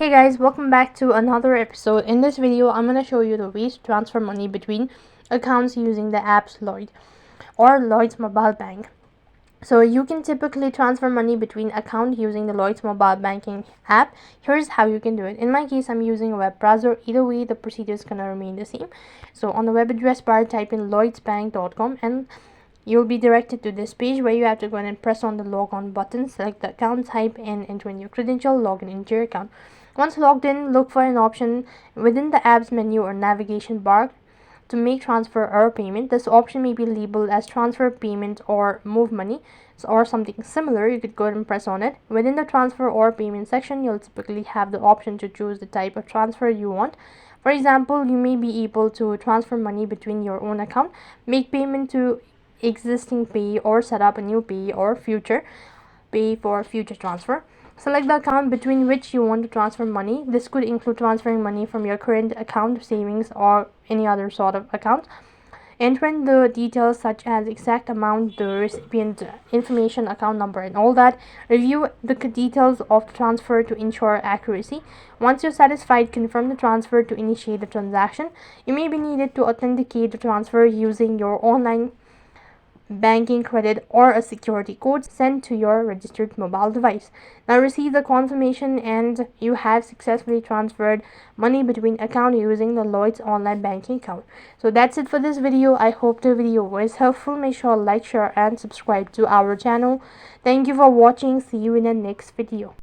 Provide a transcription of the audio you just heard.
Hey guys, welcome back to another episode. In this video, I'm going to show you the ways to transfer money between accounts using the apps Llyods or Llyods mobile bank. So you can typically transfer money between accounts using the Llyods mobile banking app. Here's how you can do it. In my case, I'm using a web browser. Either way, the procedure is going to remain the same. So on the web address bar, type in lloydsbank.com and you'll be directed to this page where you have to go and press on the log on button, select the account type and enter in your credential, log in into your account. Once logged in, look for an option within the apps menu or navigation bar to make transfer or payment. This option may be labeled as transfer, payment or move money or something similar. You could go ahead and press on it. Within the transfer or payment section, you'll typically have the option to choose the type of transfer you want. For example, you may be able to transfer money between your own account, make payment to existing pay or set up a new pay or future pay for future transfer. Select the account between which you want to transfer money. This could include transferring money from your current account, savings or any other sort of account. Enter in the details such as exact amount, the recipient information, account number and all that. Review the details of the transfer to ensure accuracy. Once you're satisfied, confirm the transfer to initiate the transaction. You may be needed to authenticate the transfer using your online banking credit or a security code sent to your registered mobile device. Now receive the confirmation and you have successfully transferred money between accounts using the Llyods online banking account. So that's it for this video. I hope the video was helpful. Make sure to like, share and subscribe to our channel. Thank you for watching. See you in the next video.